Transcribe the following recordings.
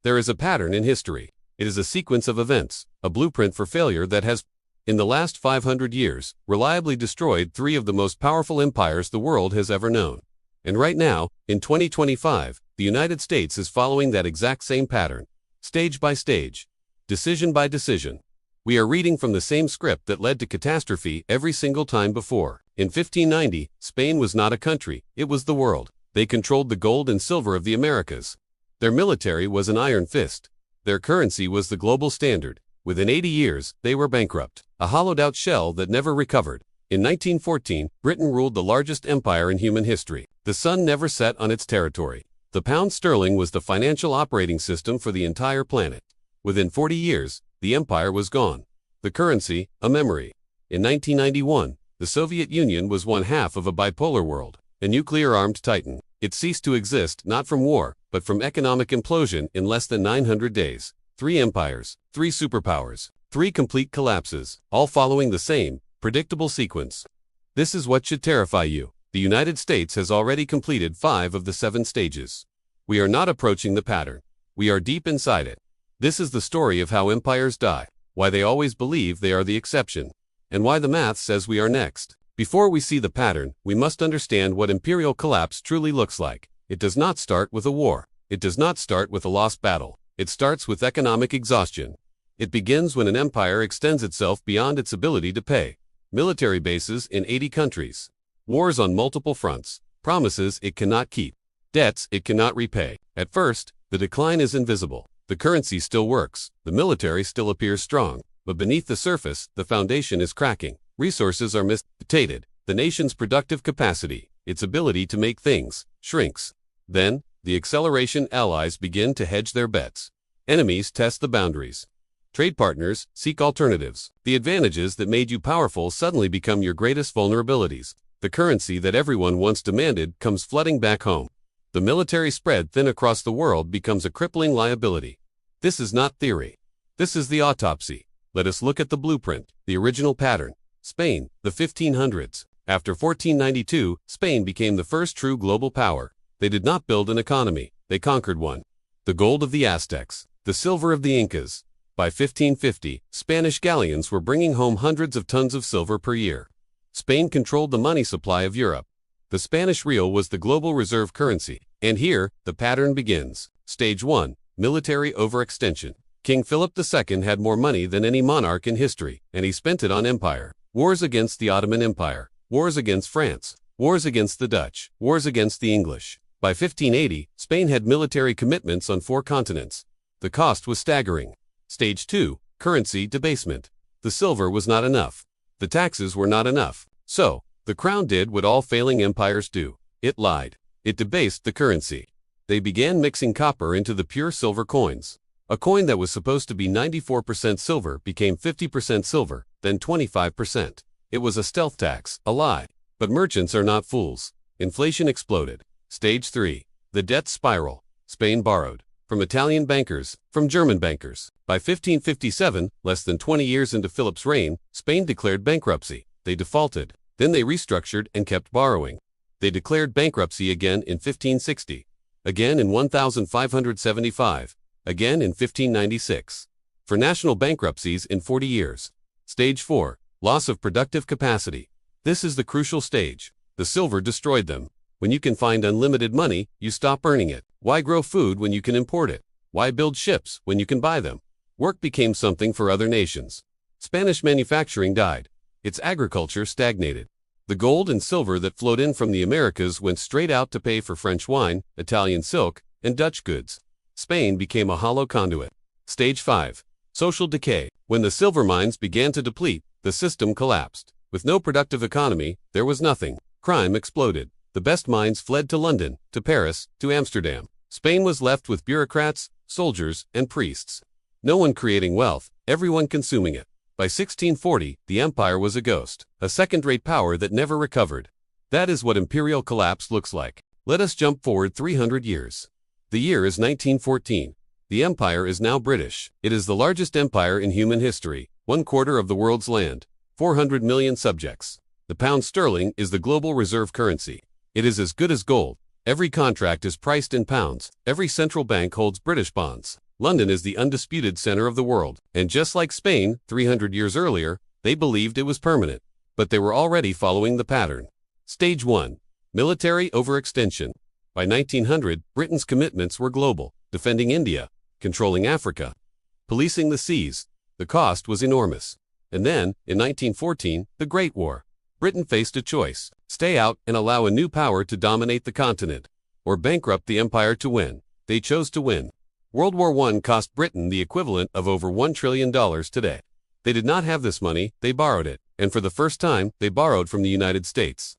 There is a pattern in history. It is a sequence of events, a blueprint for failure that has, in the last 500 years, reliably destroyed three of the most powerful empires the world has ever known. And right now, in 2025, the United States is following that exact same pattern, stage by stage, decision by decision. We are reading from the same script that led to catastrophe every single time before. In 1590, Spain was not a country, it was the world. They controlled the gold and silver of the Americas. Their military was an iron fist. Their currency was the global standard. Within 80 years, they were bankrupt, a hollowed-out shell that never recovered. In 1914, Britain ruled the largest empire in human history. The sun never set on its territory. The pound sterling was the financial operating system for the entire planet. Within 40 years, the empire was gone. The currency, a memory. In 1991, the Soviet Union was one half of a bipolar world, a nuclear-armed titan. It ceased to exist not from war, but from economic implosion in less than 900 days. 3 empires, 3 superpowers, 3 complete collapses, all following the same, predictable sequence. This is what should terrify you. The United States has already completed 5 of the 7 stages. We are not approaching the pattern. We are deep inside it. This is the story of how empires die, why they always believe they are the exception, and why the math says we are next. Before we see the pattern, we must understand what imperial collapse truly looks like. It does not start with a war. It does not start with a lost battle. It starts with economic exhaustion. It begins when an empire extends itself beyond its ability to pay. Military bases in 80 countries. Wars on multiple fronts. Promises it cannot keep. Debts it cannot repay. At first, the decline is invisible. The currency still works. The military still appears strong. But beneath the surface, the foundation is cracking. Resources are misstated. The nation's productive capacity, its ability to make things, shrinks. Then, the acceleration allies begin to hedge their bets. Enemies test the boundaries. Trade partners seek alternatives. The advantages that made you powerful suddenly become your greatest vulnerabilities. The currency that everyone once demanded comes flooding back home. The military spread thin across the world becomes a crippling liability. This is not theory. This is the autopsy. Let us look at the blueprint, the original pattern. Spain, the 1500s. After 1492, Spain became the first true global power. They did not build an economy, they conquered one. The gold of the Aztecs, the silver of the Incas. By 1550, Spanish galleons were bringing home hundreds of tons of silver per year. Spain controlled the money supply of Europe. The Spanish real was the global reserve currency. And here, the pattern begins. Stage 1, military overextension. King Philip II had more money than any monarch in history, and he spent it on empire. Wars against the Ottoman Empire, wars against France, wars against the Dutch, wars against the English. By 1580, Spain had military commitments on 4 continents. The cost was staggering. Stage 2, currency debasement. The silver was not enough. The taxes were not enough. So, the crown did what all failing empires do. It lied. It debased the currency. They began mixing copper into the pure silver coins. A coin that was supposed to be 94% silver became 50% silver, then 25%. It was a stealth tax, a lie. But merchants are not fools. Inflation exploded. Stage 3, the debt spiral. Spain borrowed. From Italian bankers, from German bankers. By 1557, less than 20 years into Philip's reign, Spain declared bankruptcy. They defaulted. Then they restructured and kept borrowing. They declared bankruptcy again in 1560. Again in 1575. Again in 1596. For national bankruptcies in 40 years. Stage 4, loss of productive capacity. This is the crucial stage. The silver destroyed them. When you can find unlimited money, you stop earning it. Why grow food when you can import it? Why build ships when you can buy them? Work became something for other nations. Spanish manufacturing died. Its agriculture stagnated. The gold and silver that flowed in from the Americas went straight out to pay for French wine, Italian silk, and Dutch goods. Spain became a hollow conduit. Stage 5, social decay. When the silver mines began to deplete, the system collapsed. With no productive economy, there was nothing. Crime exploded. The best minds fled to London, to Paris, to Amsterdam. Spain was left with bureaucrats, soldiers, and priests. No one creating wealth, everyone consuming it. By 1640, the empire was a ghost, a second-rate power that never recovered. That is what imperial collapse looks like. Let us jump forward 300 years. The year is 1914. The empire is now British. It is the largest empire in human history, 1/4 of the world's land, 400 million subjects. The pound sterling is the global reserve currency. It is as good as gold. Every contract is priced in pounds. Every central bank holds British bonds. London is the undisputed center of the world, and just like Spain 300 years earlier, they believed it was permanent. But they were already following the pattern. Stage 1. Military overextension. By 1900, Britain's commitments were global, defending India, controlling Africa, policing the seas. The cost was enormous. And then, in 1914, the Great War. Britain faced a choice: stay out and allow a new power to dominate the continent, or bankrupt the empire to win. They chose to win. World War I cost Britain the equivalent of over $1 trillion today. They did not have this money, they borrowed it, and for the first time, they borrowed from the United States.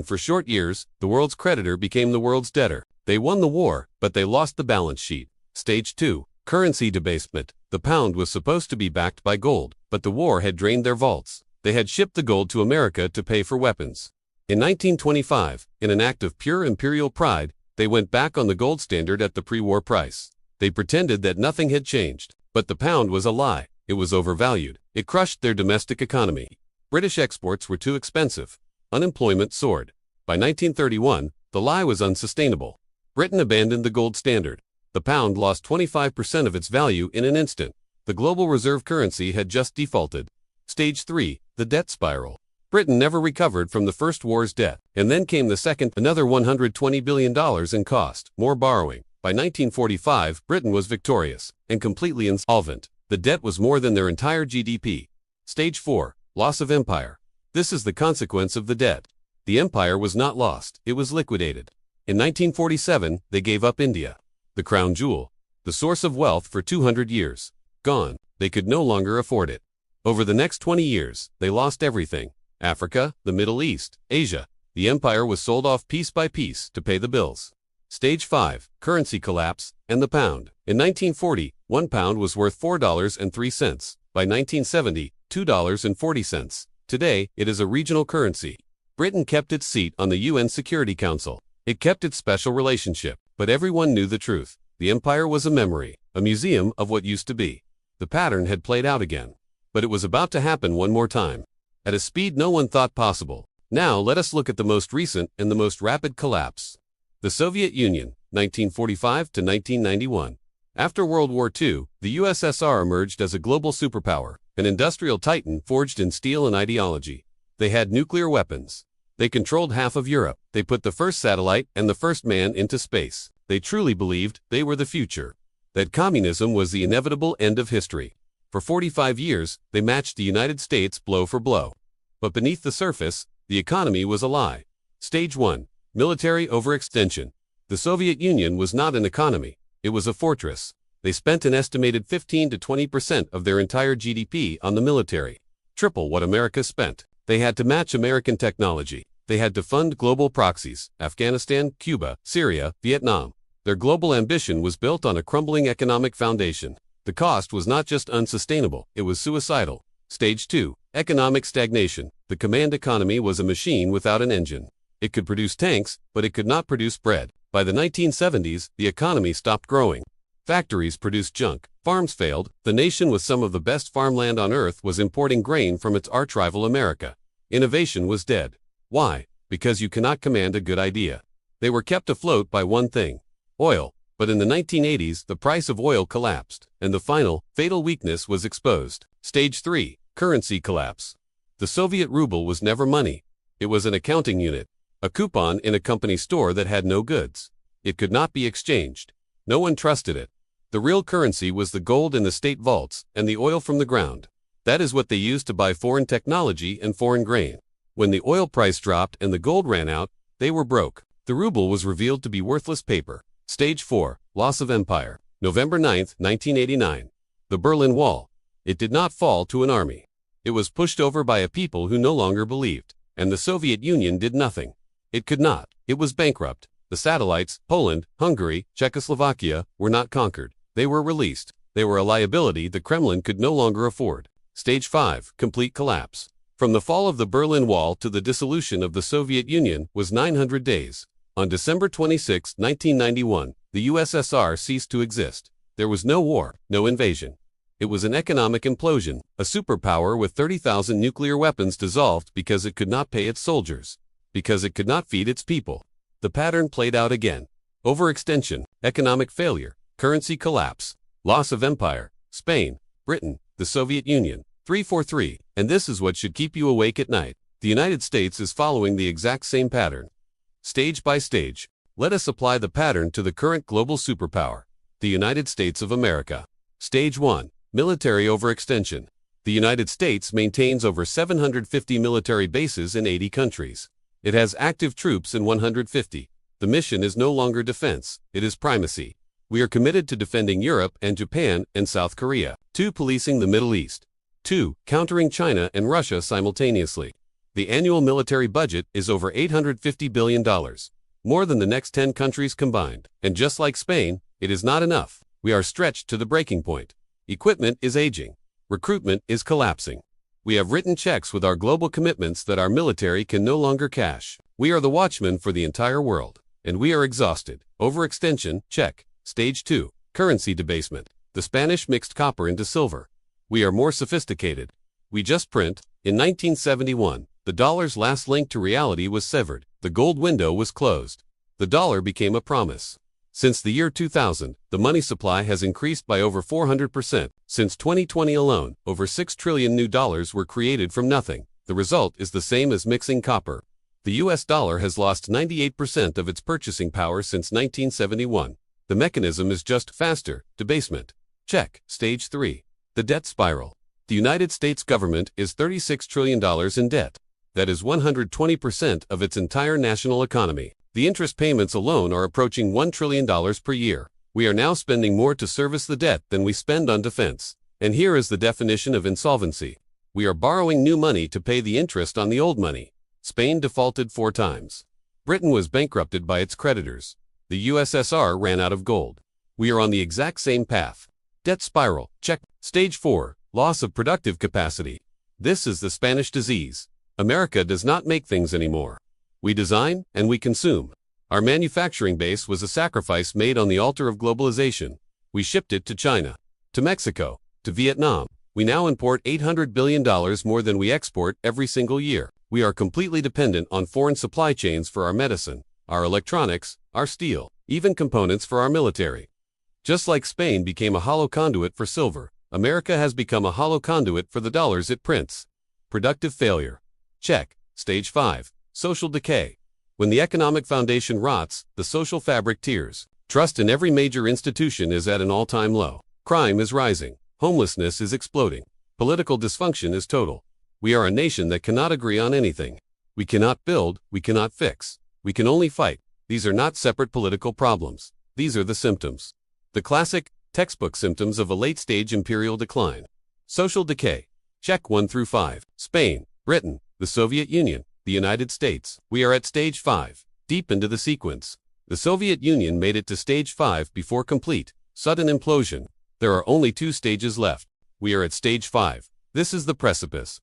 For short years, the world's creditor became the world's debtor. They won the war, but they lost the balance sheet. Stage 2. Currency debasement. The pound was supposed to be backed by gold, but the war had drained their vaults. They had shipped the gold to America to pay for weapons. In 1925, in an act of pure imperial pride, they went back on the gold standard at the pre-war price. They pretended that nothing had changed, but the pound was a lie. It was overvalued. It crushed their domestic economy. British exports were too expensive. Unemployment soared. By 1931, the lie was unsustainable. Britain abandoned the gold standard. The pound lost 25% of its value in an instant. The global reserve currency had just defaulted. Stage 3. The debt spiral. Britain never recovered from the First War's debt, and then came the second, another $120 billion in cost, more borrowing. By 1945, Britain was victorious and completely insolvent. The debt was more than their entire GDP. Stage 4. Loss of empire. This is the consequence of the debt. The empire was not lost, it was liquidated. In 1947, they gave up India, the crown jewel, the source of wealth for 200 years. Gone. They could no longer afford it. Over the next 20 years, they lost everything. Africa, the Middle East, Asia. The empire was sold off piece by piece to pay the bills. Stage 5. Currency collapse and the pound. In 1940, £1 was worth $4.03. By 1970, $2.40. Today, it is a regional currency. Britain kept its seat on the UN Security Council. It kept its special relationship, but everyone knew the truth. The empire was a memory, a museum of what used to be. The pattern had played out again. But it was about to happen one more time, at a speed no one thought possible. Now let us look at the most recent and the most rapid collapse. The Soviet Union, 1945 to 1991. After World War II, the USSR emerged as a global superpower, an industrial titan forged in steel and ideology. They had nuclear weapons. They controlled half of Europe. They put the first satellite and the first man into space. They truly believed they were the future, that communism was the inevitable end of history. For 45 years, they matched the United States blow for blow. But beneath the surface, the economy was a lie. Stage 1. Military overextension. The Soviet Union was not an economy, it was a fortress. They spent an estimated 15 to 20% of their entire GDP on the military. Triple what America spent. They had to match American technology. They had to fund global proxies: Afghanistan, Cuba, Syria, Vietnam. Their global ambition was built on a crumbling economic foundation. The cost was not just unsustainable, it was suicidal. Stage 2. Economic stagnation. The command economy was a machine without an engine. It could produce tanks, but it could not produce bread. By the 1970s, the economy stopped growing. Factories produced junk. Farms failed. The nation with some of the best farmland on earth was importing grain from its arch-rival America. Innovation was dead. Why? Because you cannot command a good idea. They were kept afloat by one thing: oil. But in the 1980s, the price of oil collapsed, and the final, fatal weakness was exposed. Stage 3. Currency collapse. The Soviet ruble was never money. It was an accounting unit, a coupon in a company store that had no goods. It could not be exchanged. No one trusted it. The real currency was the gold in the state vaults and the oil from the ground. That is what they used to buy foreign technology and foreign grain. When the oil price dropped and the gold ran out, they were broke. The ruble was revealed to be worthless paper. Stage 4. Loss of empire. November 9, 1989. The Berlin Wall. It did not fall to an army. It was pushed over by a people who no longer believed. And the Soviet Union did nothing. It could not. It was bankrupt. The satellites, Poland, Hungary, Czechoslovakia, were not conquered. They were released. They were a liability the Kremlin could no longer afford. Stage 5. Complete collapse. From the fall of the Berlin Wall to the dissolution of the Soviet Union was 900 days. On December 26, 1991, the USSR ceased to exist. There was no war, no invasion. It was an economic implosion. A superpower with 30,000 nuclear weapons dissolved because it could not pay its soldiers, because it could not feed its people. The pattern played out again. Overextension, economic failure, currency collapse. Loss of empire. Spain, Britain, the Soviet Union. 343. And this is what should keep you awake at night. The United States is following the exact same pattern. Stage by stage. Let us apply the pattern to the current global superpower, the United States of America. Stage 1. Military overextension. The United States maintains over 750 military bases in 80 countries. It has active troops in 150. The mission is no longer defense, it is primacy. We are committed to defending Europe and Japan and South Korea. 2. Policing the Middle East. 2. Countering China and Russia simultaneously. The annual military budget is over $850 billion, more than the next 10 countries combined. And just like Spain, it is not enough. We are stretched to the breaking point. Equipment is aging. Recruitment is collapsing. We have written checks with our global commitments that our military can no longer cash. We are the watchmen for the entire world, and we are exhausted. Overextension, check. Stage 2. Currency debasement. The Spanish mixed copper into silver. We are more sophisticated. We just print. In 1971, the dollar's last link to reality was severed. The gold window was closed. The dollar became a promise. Since the year 2000, the money supply has increased by over 400%. Since 2020 alone, over 6 trillion new dollars were created from nothing. The result is the same as mixing copper. The US dollar has lost 98% of its purchasing power since 1971. The mechanism is just faster. Debasement. Check. Stage 3. The debt spiral. The United States government is $36 trillion in debt. That is 120% of its entire national economy. The interest payments alone are approaching $1 trillion per year. We are now spending more to service the debt than we spend on defense. And here is the definition of insolvency. We are borrowing new money to pay the interest on the old money. Spain defaulted 4 times. Britain was bankrupted by its creditors. The USSR ran out of gold. We are on the exact same path. Debt spiral. Check. Stage 4. Loss of productive capacity. This is the Spanish disease. America does not make things anymore. We design and we consume. Our manufacturing base was a sacrifice made on the altar of globalization. We shipped it to China, to Mexico, to Vietnam. We now import $800 billion more than we export every single year. We are completely dependent on foreign supply chains for our medicine, our electronics, our steel, even components for our military. Just like Spain became a hollow conduit for silver, America has become a hollow conduit for the dollars it prints. Productive failure. Check. Stage 5. Social decay. When the economic foundation rots, the social fabric tears. Trust in every major institution is at an all-time low. Crime is rising. Homelessness is exploding. Political dysfunction is total. We are a nation that cannot agree on anything. We cannot build, we cannot fix. We can only fight. These are not separate political problems. These are the symptoms. The classic, textbook symptoms of a late-stage imperial decline. Social decay. Check 1 through 5. Spain, Britain, the Soviet Union, the United States. We are at stage 5, deep into the sequence. The Soviet Union made it to stage 5 before complete, sudden implosion. There are only 2 stages left. We are at stage 5. This is the precipice.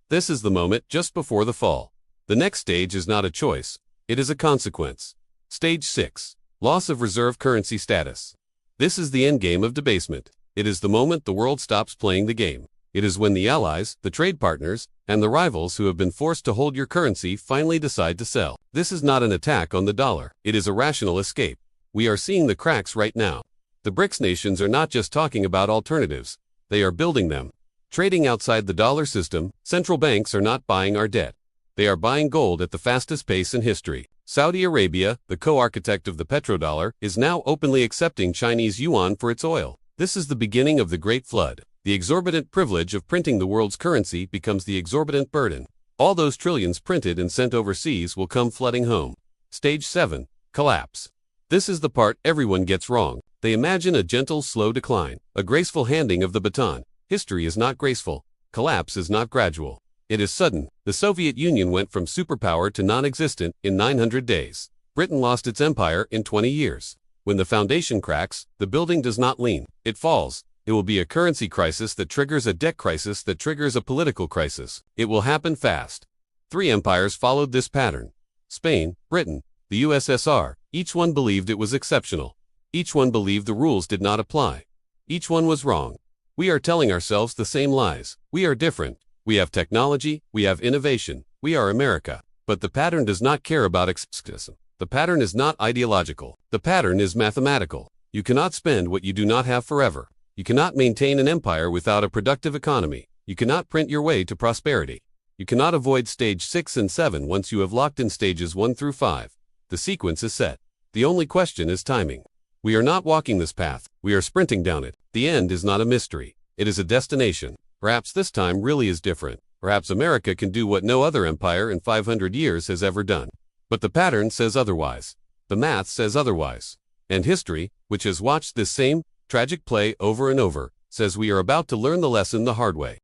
This is the moment just before the fall. The next stage is not a choice. It is a consequence. Stage 6. Loss of reserve currency status. This is the endgame of debasement. It is the moment the world stops playing the game. It is when the allies, the trade partners, and the rivals who have been forced to hold your currency finally decide to sell. This is not an attack on the dollar. It is a rational escape. We are seeing the cracks right now. The BRICS nations are not just talking about alternatives. They are building them. Trading outside the dollar system, central banks are not buying our debt. They are buying gold at the fastest pace in history. Saudi Arabia, the co-architect of the petrodollar, is now openly accepting Chinese yuan for its oil. This is the beginning of the Great Flood. The exorbitant privilege of printing the world's currency becomes the exorbitant burden. All those trillions printed and sent overseas will come flooding home. Stage 7. Collapse. This is the part everyone gets wrong. They imagine a gentle, slow decline, a graceful handing of the baton. History is not graceful. Collapse is not gradual. It is sudden. The Soviet Union went from superpower to non-existent in 900 days. Britain lost its empire in 20 years. When the foundation cracks, the building does not lean. It falls. It will be a currency crisis that triggers a debt crisis that triggers a political crisis. It will happen fast. 3 empires followed this pattern. Spain, Britain, the USSR. Each one believed it was exceptional. Each one believed the rules did not apply. Each one was wrong. We are telling ourselves the same lies. We are different. We have technology. We have innovation. We are America. But the pattern does not care about exceptionalism. The pattern is not ideological. The pattern is mathematical. You cannot spend what you do not have forever. You cannot maintain an empire without a productive economy. You cannot print your way to prosperity. You cannot avoid stage 6 and 7 once you have locked in stages 1 through 5. The sequence is set. The only question is timing. We are not walking this path, we are sprinting down it. The end is not a mystery. It is a destination. Perhaps this time really is different. Perhaps America can do what no other empire in 500 years has ever done. But the pattern says otherwise. The math says otherwise. And history, which has watched this same tragic play over and over, says we are about to learn the lesson the hard way.